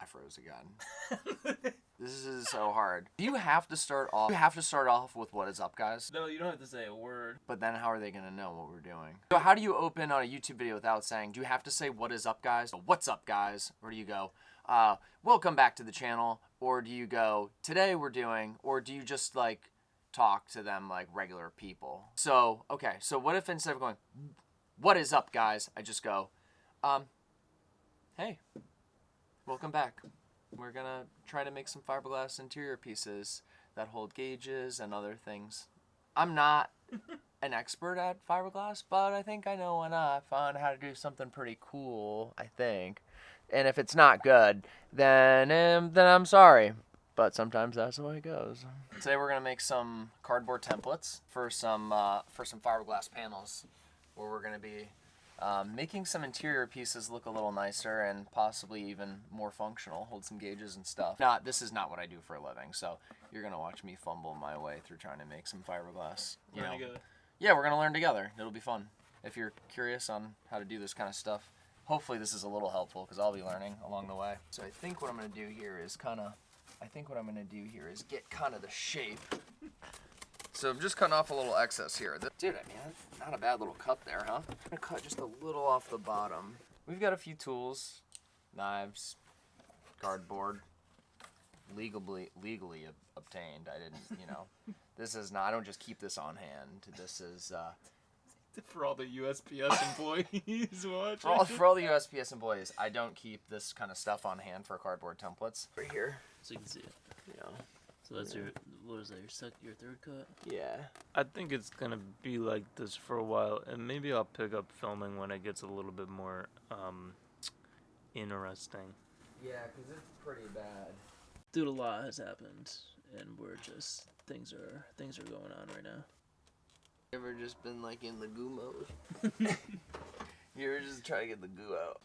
afros again. This is so hard. Do you have to start off with what is up, guys? No, you don't have to say a word. But then how are they gonna know what we're doing? So how do you open on a YouTube video without saying, do you have to say what is up, guys? What's up, guys? Or do you go, welcome back to the channel? Or do you go, today we're doing, or do you just like talk to them like regular people? So, okay, so what if instead of going, what is up, guys? I just go, hey, welcome back. We're gonna try to make some fiberglass interior pieces that hold gauges and other things. I'm not an expert at fiberglass, but I think I know enough on how to do something pretty cool, I think. And if it's not good, then I'm sorry. But sometimes that's the way it goes. Today we're gonna make some cardboard templates for some fiberglass panels, where we're gonna be making some interior pieces look a little nicer and possibly even more functional, hold some gauges and stuff. This is not what I do for a living, so you're gonna watch me fumble my way through trying to make some fiberglass. Learn together. Yeah, we're gonna learn together. It'll be fun. If you're curious on how to do this kind of stuff, hopefully this is a little helpful because I'll be learning along the way. So I think what I'm gonna do here is get kind of the shape. So I'm just cutting off a little excess here. Dude, I mean, that's not a bad little cut there, huh? I'm gonna cut just a little off the bottom. We've got a few tools, knives, cardboard, legally obtained. I didn't, this is not, I don't just keep this on hand. This is, for all the USPS employees watching. for all the USPS employees, I don't keep this kind of stuff on hand for cardboard templates. Right here. So you can see it. Yeah. So that's what is that, your third cut? Yeah. I think it's going to be like this for a while, and maybe I'll pick up filming when it gets a little bit more interesting. Yeah, because it's pretty bad. Dude, a lot has happened, and we're just, things are going on right now. You ever just been like in the goo mode? You ever just try to get the goo out?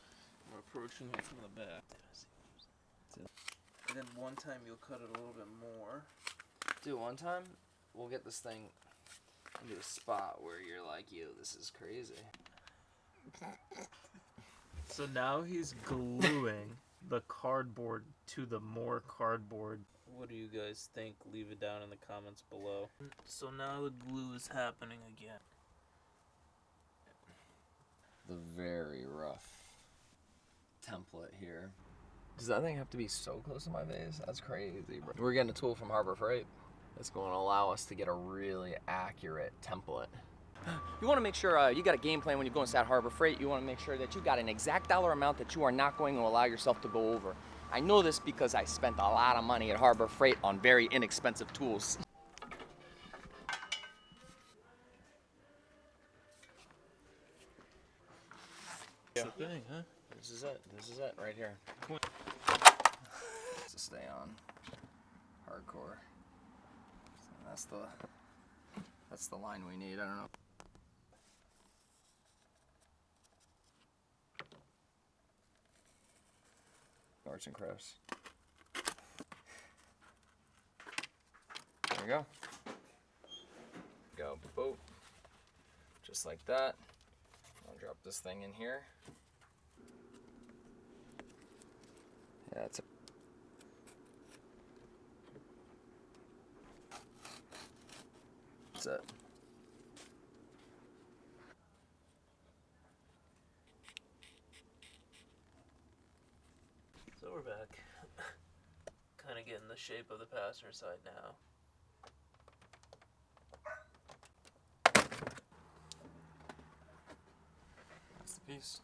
We're approaching it from the back. And then one time you'll cut it a little bit more. Dude, one time we'll get this thing into a spot where you're like, yo, this is crazy. So now he's gluing the cardboard to the more cardboard. What do you guys think? Leave it down in the comments below. So now the glue is happening again. The very rough template here. Does that thing have to be so close to my face? That's crazy, bro. We're getting a tool from Harbor Freight that's going to allow us to get a really accurate template. You want to make sure you got a game plan when you go inside Harbor Freight. You want to make sure that you got an exact dollar amount that you are not going to allow yourself to go over. I know this because I spent a lot of money at Harbor Freight on very inexpensive tools. That's the thing, huh? This is it right here. To stay on hardcore. So that's the line we need. I don't know. Arts and crafts. There we go. Go, boop. Just like that. I'll drop this thing in here. Yeah, that's it. That's it. So we're back. Kind of getting the shape of the passenger side now. That's the piece.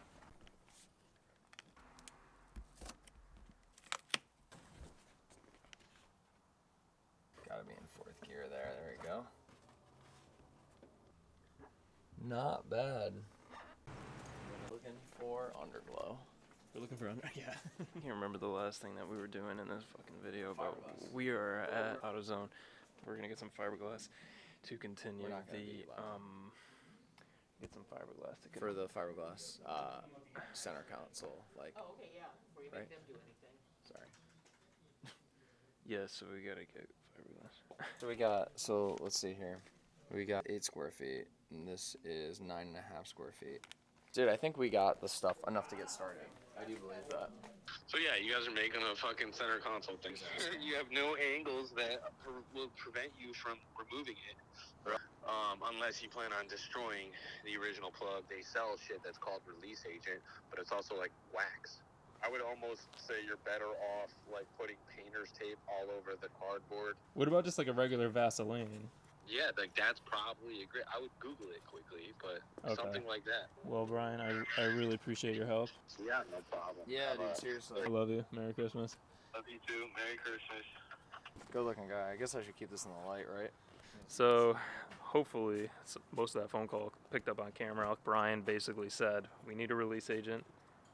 Gotta be in fourth gear there. There we go. Not bad. Looking for underglow. We're looking for Yeah. You remember the last thing that we were doing in this fucking video about we are at AutoZone. We're gonna get some fiberglass to continue the get some fiberglass to For the fiberglass center console, like. Oh, okay, yeah. Before you Right? make them do anything. Sorry. yeah, so we gotta get fiberglass. So let's see here. We got 8 square feet, and this is 9.5 square feet. Dude, I think we got the stuff enough to get started. I do believe that. So yeah, you guys are making a fucking center console thing. You have no angles that will prevent you from removing it. Unless you plan on destroying the original plug. They sell shit that's called release agent, but it's also like wax. I would almost say you're better off like putting painter's tape all over the cardboard. What about just like a regular Vaseline? Yeah, like that's probably a great. I would Google it quickly, but something like that. Well, Brian, I really appreciate your help. Yeah, no problem. Yeah, dude, seriously. I love you. Merry Christmas. Love you too. Merry Christmas. Good looking guy. I guess I should keep this in the light, right? So, hopefully, most of that phone call picked up on camera. Brian basically said, we need a release agent,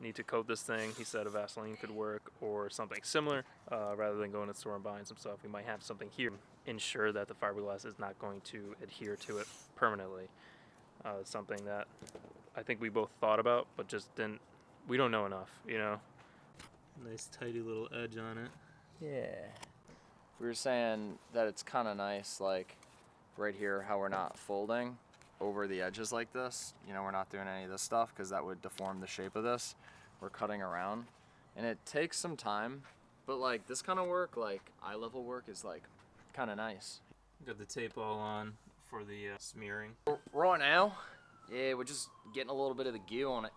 need to coat this thing. He said a Vaseline could work or something similar. Rather than going to the store and buying some stuff, we might have something here. Ensure that the fiberglass is not going to adhere to it permanently. It's something that I think we both thought about, but just didn't, we don't know enough, you know? Nice tidy little edge on it. Yeah. We were saying that it's kind of nice, like, right here, how we're not folding over the edges like this. You know, we're not doing any of this stuff because that would deform the shape of this. We're cutting around. And it takes some time, but, like, this kind of work, like, eye-level work is, like, kind of nice. Got the tape all on for the smearing. Right now, yeah, we're just getting a little bit of the goo on it.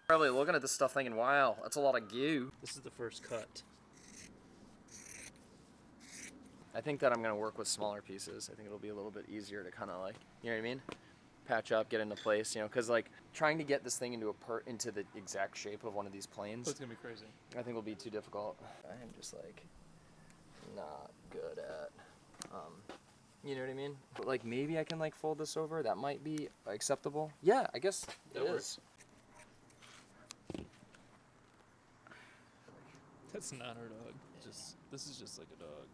Probably looking at this stuff thinking, wow, that's a lot of goo. This is the first cut. I think that I'm gonna work with smaller pieces. I think it'll be a little bit easier to kind of like, you know what I mean? Patch up, get into place, you know, because like trying to get this thing into the exact shape of one of these planes, It's gonna be crazy. I think will be too difficult. I am just like not good at, you know what I mean? But like maybe I can like fold this over. That might be acceptable. Yeah, I guess it is. That's not our dog. This is just like a dog.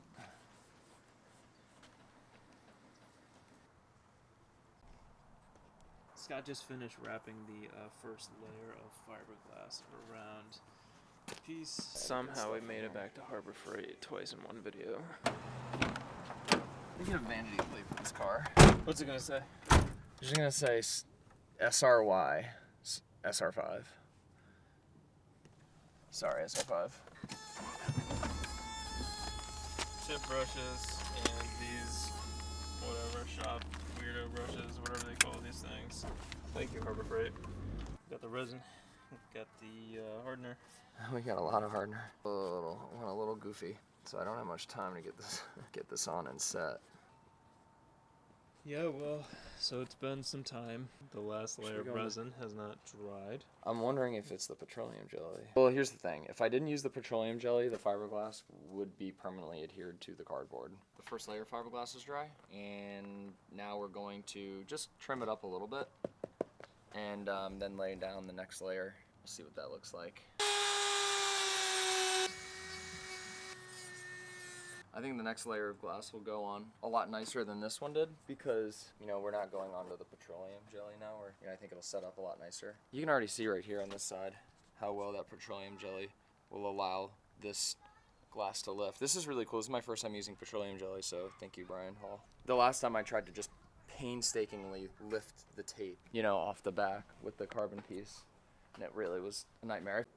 Scott just finished wrapping the first layer of fiberglass around the piece. Somehow we made it back to Harbor Freight twice in one video. We get a vanity plate for this car. What's it gonna say? Just gonna say SRY, SR5. Sorry, SR5. Chip brushes and these whatever shop weirdo brushes, whatever they call these things. Thank you, Harbor Freight. Got the resin, got the hardener. We got a lot of hardener. Went a little goofy, so I don't have much time to get this on and set. Yeah, well, so it's been some time. The last layer of resin has not dried. I'm wondering if it's the petroleum jelly. Well, here's the thing. If I didn't use the petroleum jelly, the fiberglass would be permanently adhered to the cardboard. The first layer of fiberglass is dry, and now we're going to just trim it up a little bit, and then lay down the next layer. We'll see what that looks like. I think the next layer of glass will go on a lot nicer than this one did because, you know, we're not going onto the petroleum jelly now. I think it'll set up a lot nicer. You can already see right here on this side how well that petroleum jelly will allow this glass to lift. This is really cool. This is my first time using petroleum jelly, so thank you, Brian Hall. The last time I tried to just painstakingly lift the tape, you know, off the back with the carbon piece, and it really was a nightmare.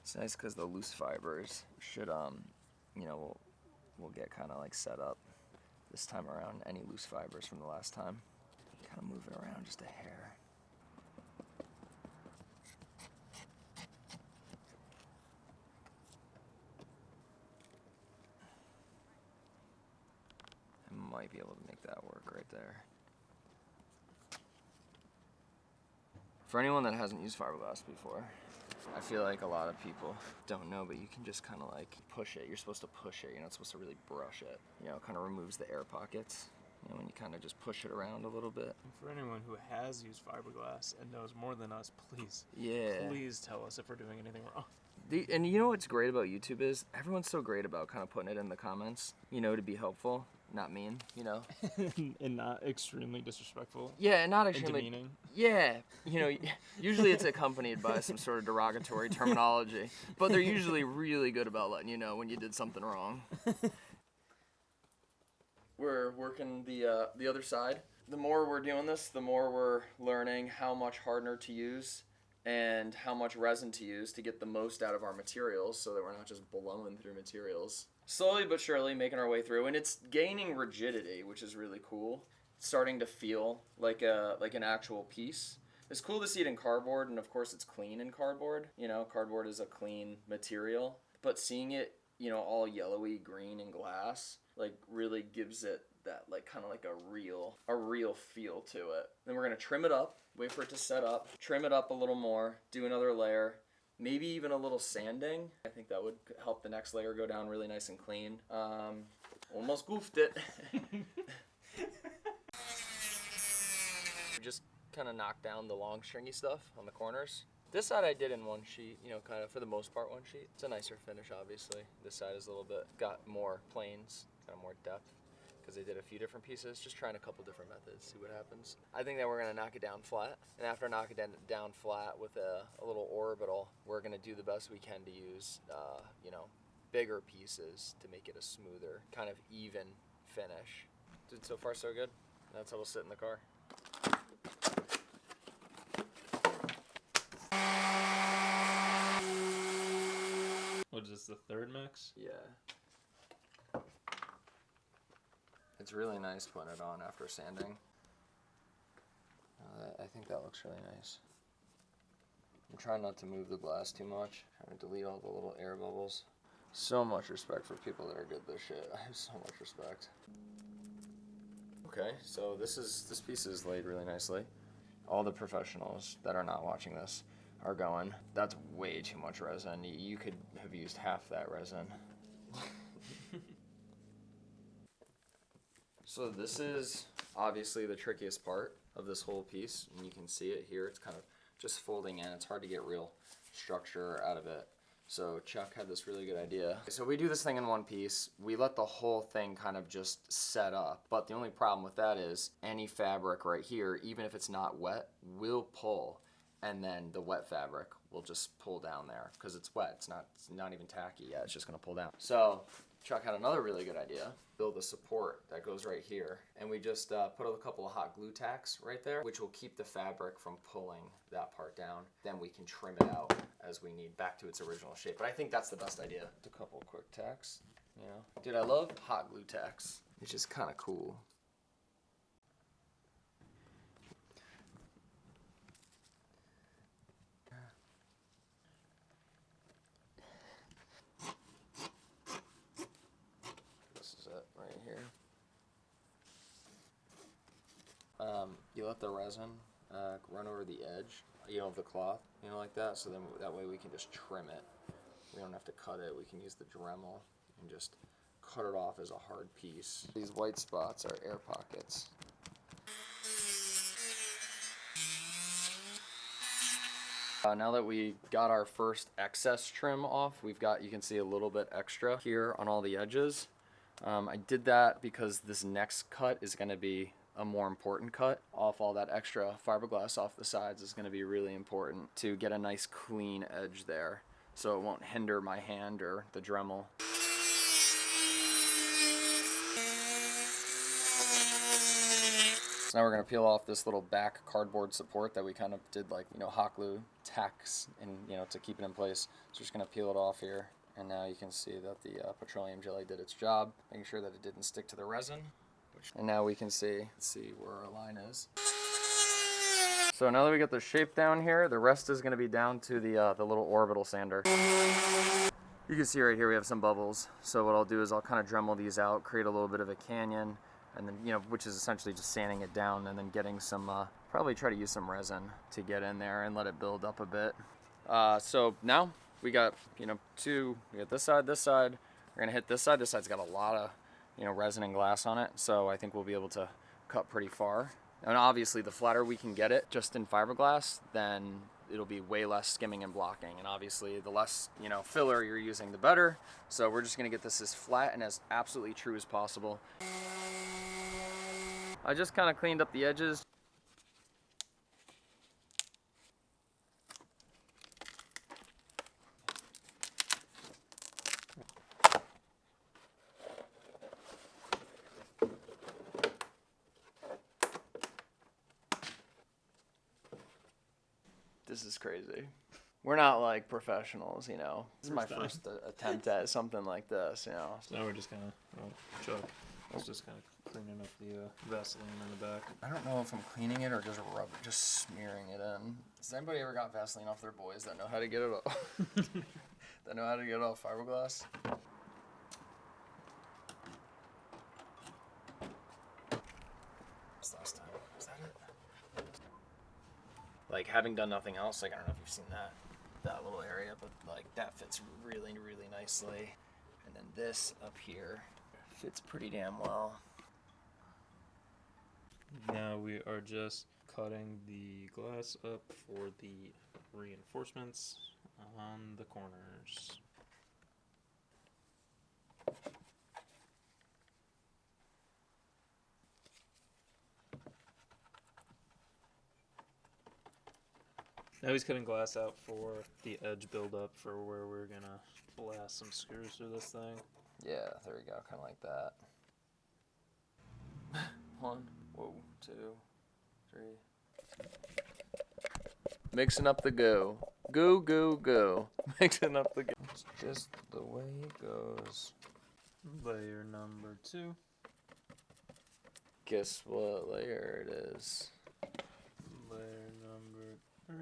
It's nice because the loose fibers should, you know, we'll get kind of like set up this time around. Any loose fibers from the last time, kind of move it around just a hair. I might be able to make that work right there. For anyone that hasn't used fiberglass before, I feel like a lot of people don't know, but you can just kind of like push it. You're supposed to push it. You're not supposed to really brush it. You know, it kind of removes the air pockets. You know, when you kind of just push it around a little bit. And for anyone who has used fiberglass and knows more than us, please, please tell us if we're doing anything wrong. And you know what's great about YouTube is everyone's so great about kind of putting it in the comments, you know, to be helpful, not mean, you know. And not extremely disrespectful. Yeah, not extremely demeaning. Yeah, you know, usually it's accompanied by some sort of derogatory terminology, but they're usually really good about letting you know when you did something wrong. We're working the other side. the more we're doing this, the more we're learning how much hardener to use and how much resin to use to get the most out of our materials so that we're not just blowing through materials. Slowly but surely making our way through, and it's gaining rigidity, which is really cool. It's starting to feel like an actual piece. It's cool to see it in cardboard, and of course it's clean in cardboard. You know, cardboard is a clean material, but seeing it, you know, all yellowy green in glass, like really gives it that like kind of like a real feel to it. Then we're gonna trim it up, wait for it to set up, trim it up a little more, do another layer, maybe even a little sanding. I think that would help the next layer go down really nice and clean. Almost goofed it. Just kind of knocked down the long stringy stuff on the corners. This side I did in one sheet, you know, kind of for the most part one sheet. It's a nicer finish, obviously. This side is a little bit, got more planes, kind of more depth, because they did a few different pieces, just trying a couple different methods, see what happens. I think that we're gonna knock it down flat, and after knocking it down flat with a little orbital, we're gonna do the best we can to use, you know, bigger pieces to make it a smoother, kind of even finish. Dude, so far so good. That's how it'll sit in the car. What is this, the third mix? Yeah. It's really nice putting it on after sanding. I think that looks really nice. I'm trying not to move the glass too much. Trying to delete all the little air bubbles. So much respect for people that are good at this shit. I have so much respect. Okay, so this piece is laid really nicely. All the professionals that are not watching this are going, that's way too much resin. You could have used half that resin. So this is obviously the trickiest part of this whole piece, and you can see it here. It's kind of just folding in. It's hard to get real structure out of it. So Chuck had this really good idea. So we do this thing in one piece. We let the whole thing kind of just set up. But the only problem with that is any fabric right here, even if it's not wet, will pull. And then the wet fabric will just pull down there because it's wet. It's not even tacky yet. It's just gonna pull down. So Chuck had another really good idea. Build a support that goes right here. And we just put a couple of hot glue tacks right there, which will keep the fabric from pulling that part down. Then we can trim it out as we need back to its original shape. But I think that's the best idea. A couple quick tacks, you know. Dude, I love hot glue tacks. It's just kind of cool. You let the resin run over the edge, you know, of the cloth, you know, like that. So then that way we can just trim it. We don't have to cut it. We can use the Dremel and just cut it off as a hard piece. These white spots are air pockets. Now that we got our first excess trim off, we've got, you can see a little bit extra here on all the edges. I did that because this next cut is going to be a more important cut. Off all that extra fiberglass off the sides is going to be really important to get a nice clean edge there so it won't hinder my hand or the Dremel. So now we're going to peel off this little back cardboard support that we kind of did, like, you know, hot glue tacks and, you know, to keep it in place. So we're just going to peel it off here, and now you can see that the petroleum jelly did its job, making sure that it didn't stick to the resin. And now we can see where our line is. So now that we got the shape down here, the rest is going to be down to the little orbital sander. You can see right here we have some bubbles. So what I'll do is I'll kind of Dremel these out, create a little bit of a canyon, and then, you know, which is essentially just sanding it down and then getting some, probably try to use some resin to get in there and let it build up a bit. So now we got, you know, we got this side. We're going to hit this side. This side's got a lot of, you know, resin and glass on it, so I think we'll be able to cut pretty far. And obviously the flatter we can get it just in fiberglass, then it'll be way less skimming and blocking, and obviously the less, you know, filler you're using, the better. So we're just gonna get this as flat and as absolutely true as possible. I just kind of cleaned up the edges. This is crazy. We're not like professionals, you know. This is my First time. first attempt at something like this, you know. So now we're just kind of, Chuck, it's just kind of cleaning up the Vaseline in the back. I don't know if I'm cleaning it or just smearing it in. Has anybody ever got Vaseline off their boys that know how to get it off? That know how to get it off fiberglass? What's last time? Was that it? Like, having done nothing else, like, I don't know if you've seen that little area, but like that fits really, really nicely. And then this up here fits pretty damn well. Now we are just cutting the glass up for the reinforcements on the corners. Now he's cutting glass out for the edge buildup for where we're gonna blast some screws through this thing. Yeah, there we go, kind of like that. 1, 2, 3. Mixing up the go. Go. Mixing up the go. It's just the way it goes. Layer number 2. Guess what layer it is? Layer number 3.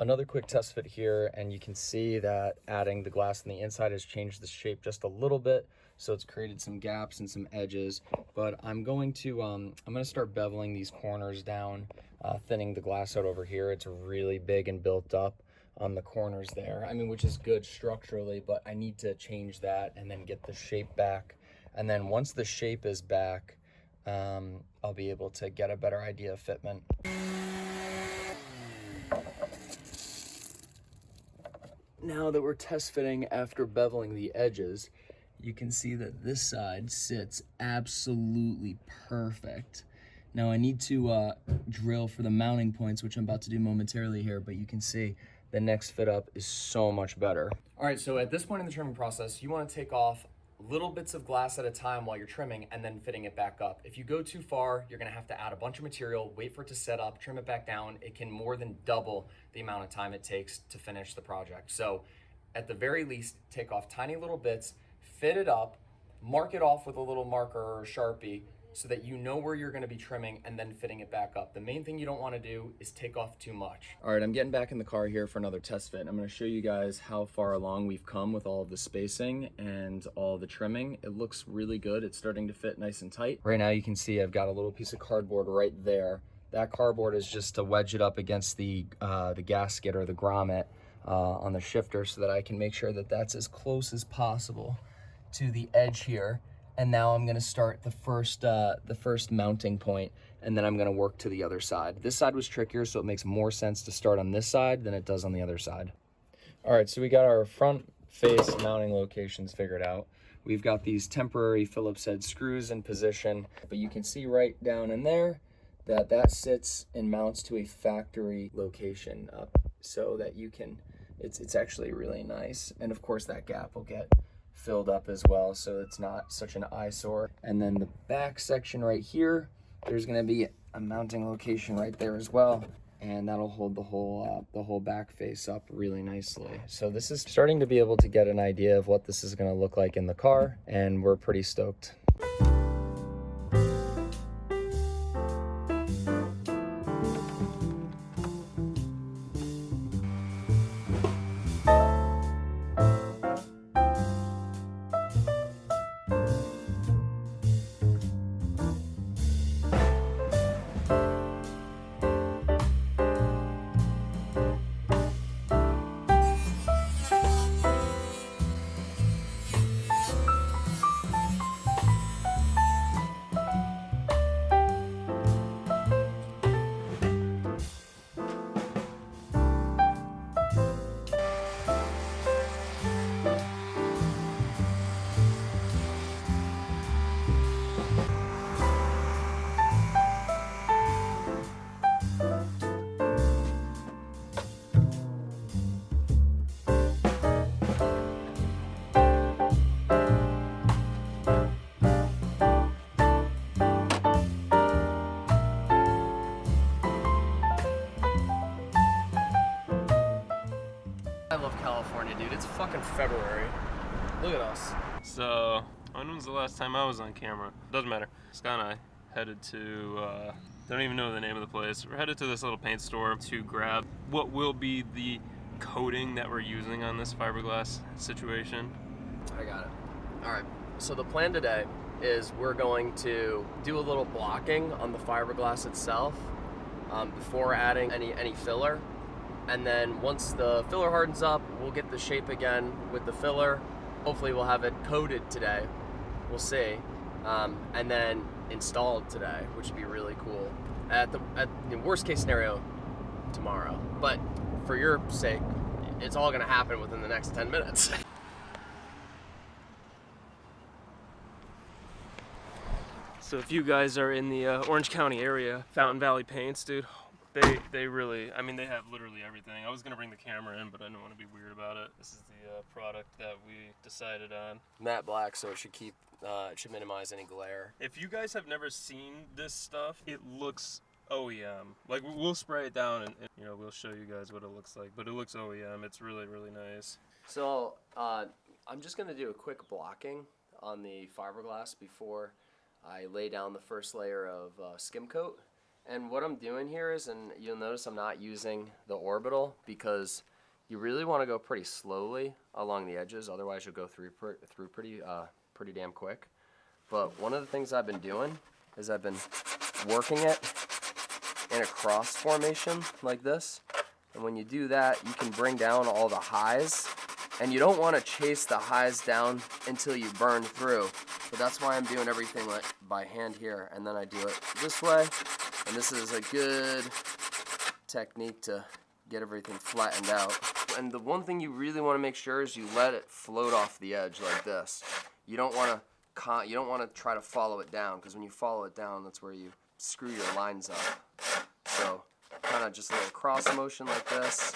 Another quick test fit here, and you can see that adding the glass on the inside has changed the shape just a little bit, so it's created some gaps and some edges. But I'm going to start beveling these corners down, thinning the glass out over here. It's really big and built up on the corners there. I mean, which is good structurally, but I need to change that and then get the shape back. And then once the shape is back, I'll be able to get a better idea of fitment. Now that we're test fitting after beveling the edges, you can see that this side sits absolutely perfect. Now I need to drill for the mounting points, which I'm about to do momentarily here, but you can see the next fit up is so much better. All right, so at this point in the trimming process, you want to take off little bits of glass at a time while you're trimming and then fitting it back up. If you go too far, you're gonna have to add a bunch of material, wait for it to set up, trim it back down. It can more than double the amount of time it takes to finish the project. So at the very least, take off tiny little bits, fit it up, mark it off with a little marker or a Sharpie so that you know where you're gonna be trimming and then fitting it back up. The main thing you don't wanna do is take off too much. All right, I'm getting back in the car here for another test fit. I'm gonna show you guys how far along we've come with all of the spacing and all the trimming. It looks really good. It's starting to fit nice and tight. Right now you can see I've got a little piece of cardboard right there. That cardboard is just to wedge it up against the gasket or the grommet on the shifter so that I can make sure that that's as close as possible to the edge here. And now I'm gonna start the first mounting point, and then I'm gonna work to the other side. This side was trickier, so it makes more sense to start on this side than it does on the other side. All right, so we got our front face mounting locations figured out. We've got these temporary Phillips head screws in position, but you can see right down in there that sits and mounts to a factory location up so that you can, it's actually really nice. And of course that gap will get filled up as well, so it's not such an eyesore. And then the back section right here, there's gonna be a mounting location right there as well, and that'll hold the whole back face up really nicely. So this is starting to be able to get an idea of what this is gonna look like in the car, and we're pretty stoked. I love California, dude. It's fucking February. Look at us. So, when was the last time I was on camera? Doesn't matter. Scott and I headed to, don't even know the name of the place. We're headed to this little paint store to grab what will be the coating that we're using on this fiberglass situation. I got it. All right. So the plan today is we're going to do a little blocking on the fiberglass itself before adding any filler. And then once the filler hardens up, we'll get the shape again with the filler. Hopefully we'll have it coated today. We'll see. And then installed today, which would be really cool. At the worst case scenario, tomorrow. But for your sake, it's all gonna happen within the next 10 minutes. So if you guys are in the Orange County area, Fountain Valley Paints, dude, they really, I mean, they have literally everything. I was gonna bring the camera in, but I didn't want to be weird about it. This is the product that we decided on. Matte black, so it should minimize any glare. If you guys have never seen this stuff, it looks OEM. Like, we'll spray it down and you know, we'll show you guys what it looks like, but it looks OEM. It's really, really nice. So I'm just gonna do a quick blocking on the fiberglass before I lay down the first layer of skim coat. And what I'm doing here is, and you'll notice I'm not using the orbital because you really want to go pretty slowly along the edges, otherwise you'll go through pretty damn quick. But one of the things I've been doing is I've been working it in a cross formation like this. And when you do that, you can bring down all the highs. And you don't want to chase the highs down until you burn through. But that's why I'm doing everything like by hand here. And then I do it this way. And this is a good technique to get everything flattened out. And the one thing you really want to make sure is you let it float off the edge like this. You don't want to try to follow it down, because when you follow it down, that's where you screw your lines up. So kind of just a little cross motion like this.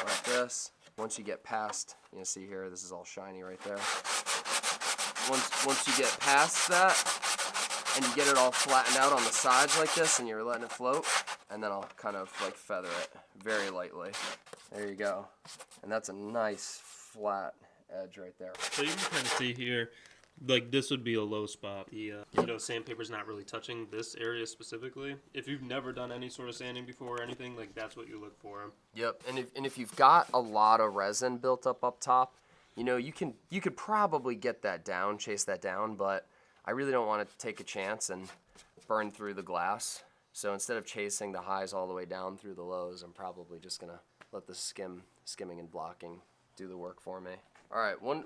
Like this. Once you get past, you know, see here, this is all shiny right there. Once you get past that, and you get it all flattened out on the sides like this, and you're letting it float, and then I'll kind of like feather it very lightly. There you go. And that's a nice flat edge right there. So you can kind of see here, like this would be a low spot. The you know, sandpaper's not really touching this area specifically. If you've never done any sort of sanding before or anything, like that's what you look for. Yep. And if you've got a lot of resin built up top, you know, you could probably get that down, chase that down, but I really don't want to take a chance and burn through the glass. So instead of chasing the highs all the way down through the lows, I'm probably just gonna let the skimming and blocking do the work for me. All right, one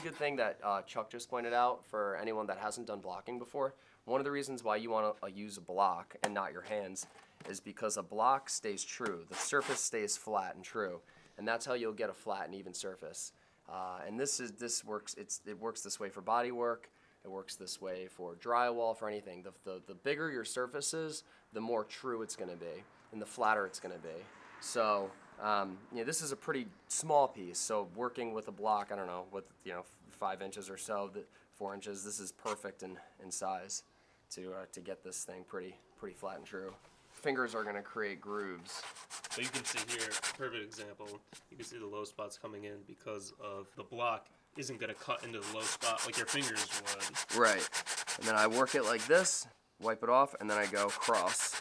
good thing that Chuck just pointed out for anyone that hasn't done blocking before, one of the reasons why you want to use a block and not your hands is because a block stays true. The surface stays flat and true, and that's how you'll get a flat and even surface. And this works. It works this way for body work. It works this way for drywall, for anything. The bigger your surface is, the more true it's going to be, and the flatter it's going to be. So, you know, this is a pretty small piece. So working with a block, I don't know, with 5 inches or so, 4 inches, this is perfect in size to get this thing pretty flat and true. Fingers are going to create grooves. So you can see here, perfect example. You can see the low spots coming in because of the block isn't going to cut into the low spot like your fingers would. Right. And then I work it like this, wipe it off, and then I go cross.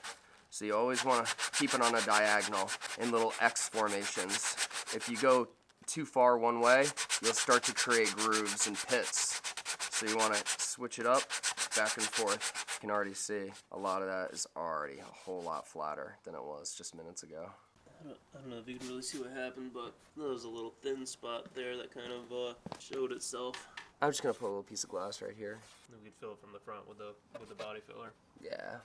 So you always want to keep it on a diagonal in little X formations. If you go too far one way, you'll start to create grooves and pits. So you want to switch it up, back and forth. You can already see a lot of that is already a whole lot flatter than it was just minutes ago. I don't know if you can really see what happened, but there was a little thin spot there that kind of showed itself. I'm just going to put a little piece of glass right here. Then we could fill it from the front with the body filler. Yeah.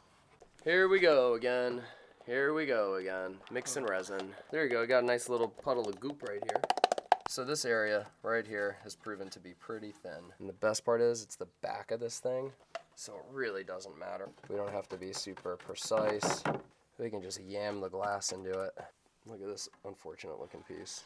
Here we go again. Here we go again. Mixing resin. There you go. Got a nice little puddle of goop right here. So this area right here has proven to be pretty thin. And the best part is it's the back of this thing, so it really doesn't matter. We don't have to be super precise. We can just yam the glass into it. Look at this unfortunate looking piece.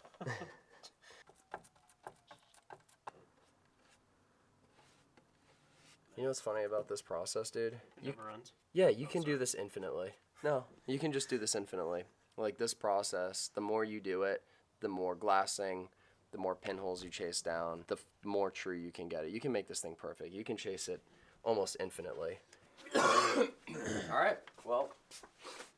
You know what's funny about this process, dude? It never ends. Yeah, you can do this infinitely. No, you can just do this infinitely. Like this process, the more you do it, the more glassing, the more pinholes you chase down, the more true you can get it. You can make this thing perfect. You can chase it almost infinitely. All right, well,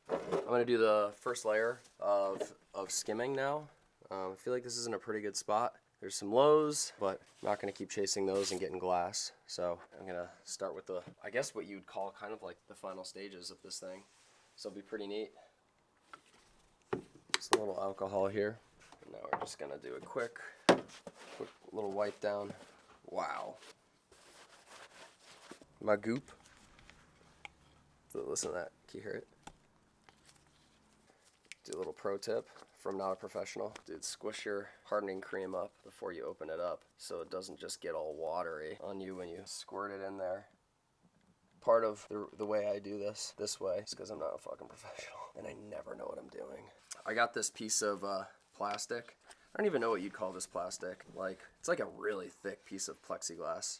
I'm gonna do the first layer of skimming now. I feel like this is in a pretty good spot. There's some lows, but I'm not gonna keep chasing those and getting glass. So I'm gonna start with I guess what you'd call kind of like the final stages of this thing. So it'll be pretty neat. Just a little alcohol here. And now we're just gonna do a quick little wipe down. Wow. My goop. So listen to that. Can you hear it? Do a little pro tip from not a professional. Dude, squish your hardening cream up before you open it up so it doesn't just get all watery on you when you squirt it in there. Part of the way I do this way is because I'm not a fucking professional and I never know what I'm doing. I got this piece of plastic. I don't even know what you'd call this plastic. Like, it's like a really thick piece of plexiglass.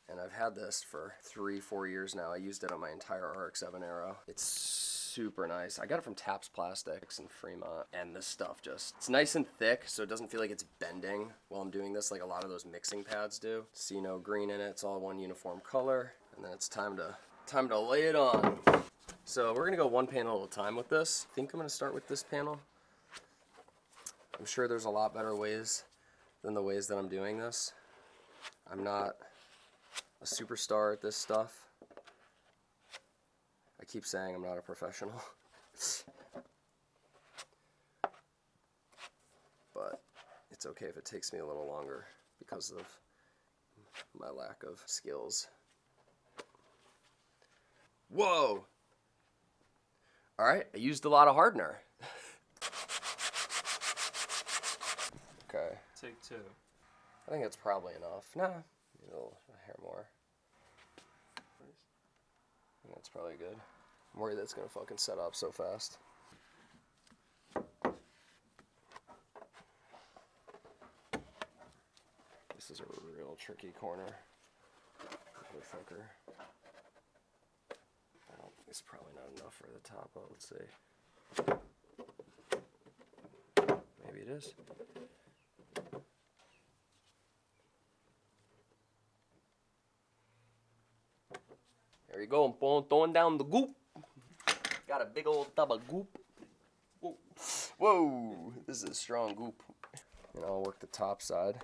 And I've had this for 3-4 years now. I used it on my entire RX-7 Aero. It's super nice. I got it from Taps Plastics in Fremont. And this stuff it's nice and thick, so it doesn't feel like it's bending while I'm doing this like a lot of those mixing pads do. See no green in it. It's all one uniform color. And then it's time to lay it on. So we're gonna go one panel at a time with this. I think I'm gonna start with this panel. I'm sure there's a lot better ways than the ways that I'm doing this. I'm not a superstar at this stuff. I keep saying I'm not a professional. But it's okay if it takes me a little longer because of my lack of skills. Whoa! Alright, I used a lot of hardener. Okay. Take 2. I think that's probably enough. Nah, a little hair more. I think that's probably good. I'm worried that's gonna fucking set up so fast. This is a real tricky corner. Motherfucker. Well, it's probably not enough for the top, but let's see. Maybe it is. There you go, I'm throwing down the goop. Got a big old tub of goop. Whoa, whoa, this is a strong goop. And I'll work the top side.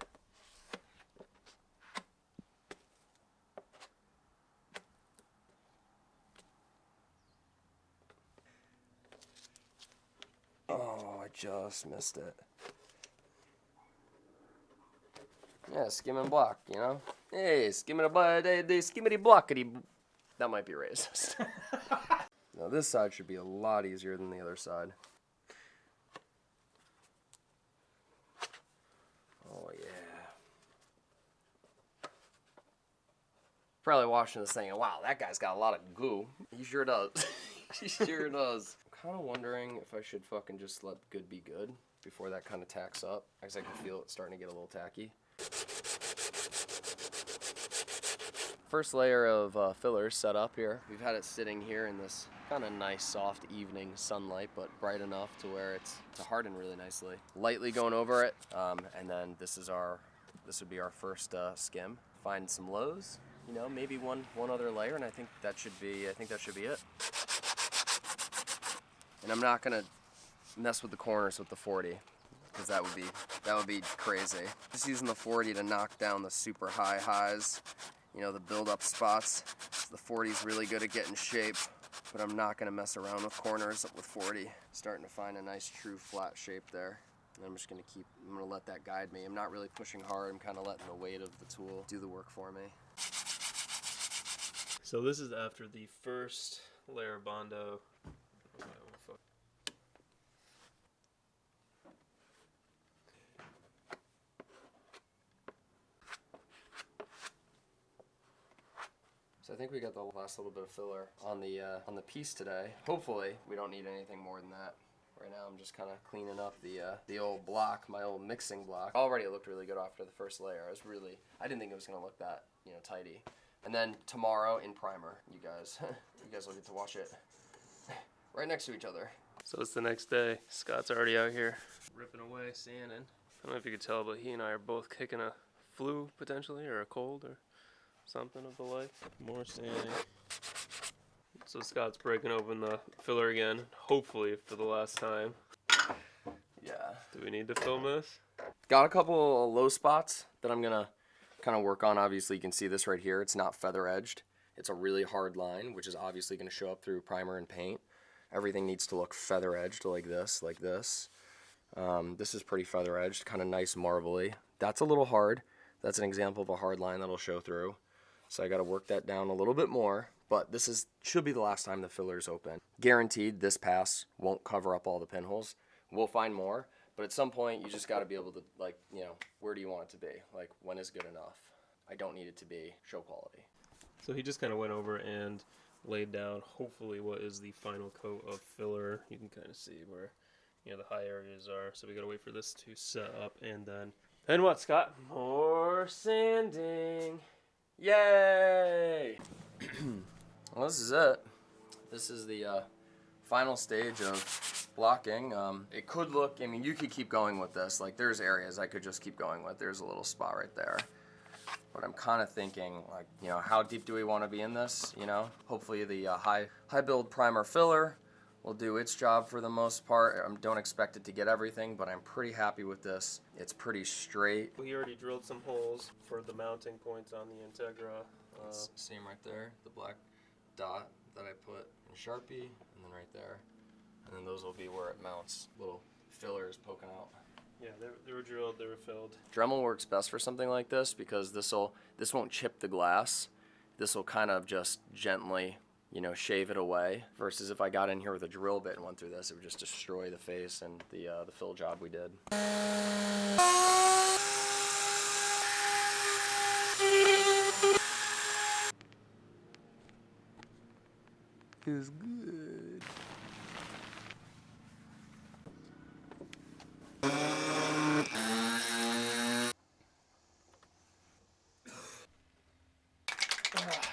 Oh, I just missed it. Yeah, skim and block, you know? Hey, skimmity blockity. That might be racist. Now this side should be a lot easier than the other side. Oh yeah. Probably watching this thing and wow, that guy's got a lot of goo. He sure does. He sure does. I'm kind of wondering if I should fucking just let good be good before that kind of tacks up. Because I can feel it starting to get a little tacky. First layer of fillers set up here. We've had it sitting here in this kind of nice soft evening sunlight, but bright enough to where it's to harden really nicely. Lightly going over it, and then this would be our first skim. Find some lows, you know, maybe one other layer, and I think that should be it. And I'm not gonna mess with the corners with the 40. Because that would be crazy. Just using the 40 to knock down the super high highs, you know, the build-up spots. The 40 is really good at getting shape, but I'm not going to mess around with corners with 40. Starting to find a nice true flat shape there. And I'm just going to let that guide me. I'm not really pushing hard. I'm kind of letting the weight of the tool do the work for me. So this is after the first layer of Bondo. So I think we got the last little bit of filler on the piece today. Hopefully we don't need anything more than that. Right now I'm just kind of cleaning up the old block, my old mixing block. Already it looked really good after the first layer. I didn't think it was gonna look that, you know, tidy. And then tomorrow in primer, you guys will get to watch it right next to each other. So it's the next day. Scott's already out here ripping away, sanding. I don't know if you could tell, but he and I are both kicking a flu potentially, or a cold, or something of the like. More sanding. So Scott's breaking open the filler again, hopefully for the last time. Yeah. Do we need to film this? Got a couple of low spots that I'm gonna kind of work on. Obviously, you can see this right here. It's not feather edged. It's a really hard line, which is obviously gonna show up through primer and paint. Everything needs to look feather edged like this, like this. This is pretty feather edged, kind of nice marbly. That's a little hard. That's an example of a hard line that'll show through. So I got to work that down a little bit more, but this should be the last time the filler's open. Guaranteed this pass won't cover up all the pinholes. We'll find more, but at some point you just got to be able to, like, you know, where do you want it to be? Like, when is good enough? I don't need it to be show quality. So he just kind of went over and laid down hopefully what is the final coat of filler. You can kind of see where, you know, the high areas are. So we got to wait for this to set up, and then what, Scott? More sanding. Yay! Well, this is it. This is the final stage of blocking. It could look, I mean, you could keep going with this. Like, there's areas I could just keep going with. There's a little spot right there. But I'm kind of thinking, like, you know, how deep do we want to be in this? You know, hopefully the high build primer filler will do its job for the most part. I don't expect it to get everything, but I'm pretty happy with this. It's pretty straight. We already drilled some holes for the mounting points on the Integra. Same right there, the black dot that I put in Sharpie, and then right there. And then those will be where it mounts, little fillers poking out. Yeah, they were drilled, they were filled. Dremel works best for something like this because this won't chip the glass. This will kind of just gently, you know, shave it away. Versus if I got in here with a drill bit and went through this, it would just destroy the face and the fill job we did. Feels good.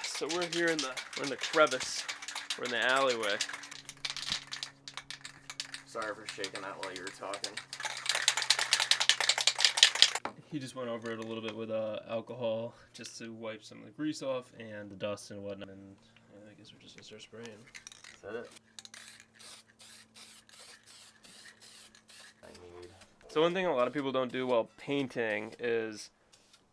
So we're here in the crevice. We're in the alleyway. Sorry for shaking that while you were talking. He just went over it a little bit with alcohol just to wipe some of the grease off and the dust and whatnot. And I guess we're just gonna start spraying. Is that it? So one thing a lot of people don't do while painting is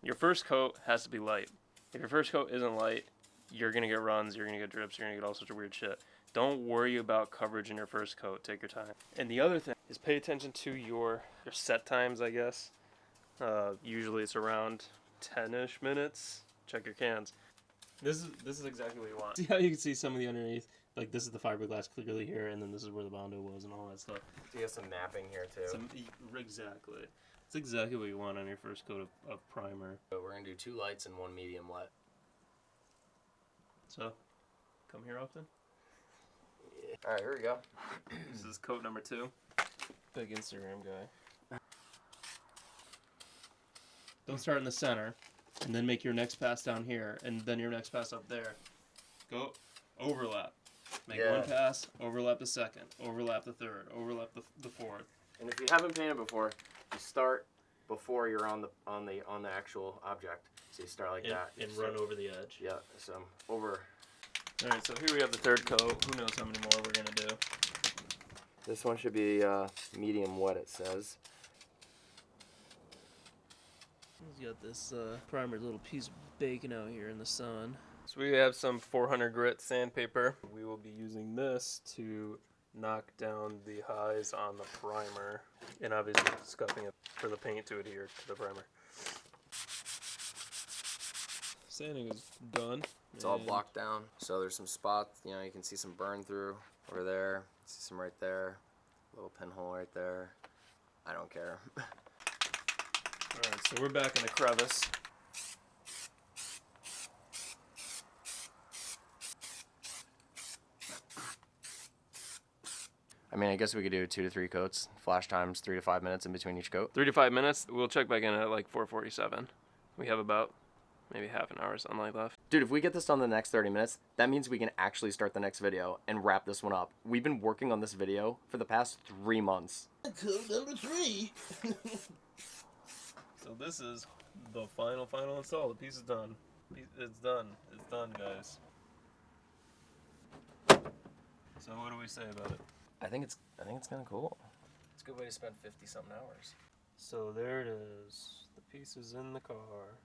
your first coat has to be light. If your first coat isn't light, you're going to get runs, you're going to get drips, you're going to get all sorts of weird shit. Don't worry about coverage in your first coat. Take your time. And the other thing is pay attention to your set times, I guess. Usually it's around 10-ish minutes. Check your cans. This is exactly what you want. See how you can see some of the underneath? Like, this is the fiberglass clearly here, and then this is where the Bondo was and all that stuff. So you have some napping here too. Exactly. It's exactly what you want on your first coat of primer. So we're going to do 2 lights and 1 medium wet. So, come here often. Yeah. Alright, here we go. This is coat number 2. Big Instagram guy. Don't start in the center, and then make your next pass down here, and then your next pass up there. Go overlap. Make one pass, overlap the second, overlap the third, overlap the fourth. And if you haven't painted before, you start before you're on the actual object. So you start like that. And run over the edge. Yeah, so over. Alright, so here we have the third coat. Who knows how many more we're gonna do. This one should be medium wet, it says. He's got this primer little piece of bacon out here in the sun. So we have some 400 grit sandpaper. We will be using this to knock down the highs on the primer, and obviously scuffing it for the paint to adhere to the primer. Sanding is done. It's all blocked down. So there's some spots, you know, you can see some burn through over there. See some right there. Little pinhole right there. I don't care. Alright, so we're back in the crevice. I mean, I guess we could do 2 to 3 coats. Flash times 3 to 5 minutes in between each coat. 3 to 5 minutes. We'll check back in at like 4:47. We have about maybe half an hour of sunlight left. Dude, if we get this done in the next 30 minutes, that means we can actually start the next video and wrap this one up. We've been working on this video for the past 3 months. Code number 3. So this is the final install. The piece is done. It's done. It's done, guys. So what do we say about it? I think it's kind of cool. It's a good way to spend 50-something hours. So there it is. The piece is in the car.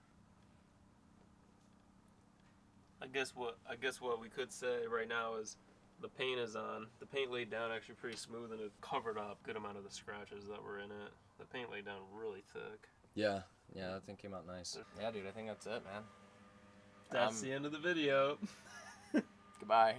I guess what we could say right now is the paint is on. The paint laid down actually pretty smooth, and it covered up a good amount of the scratches that were in it. The paint laid down really thick. Yeah, that thing came out nice. Yeah, dude, I think that's it, man. That's the end of the video. Goodbye.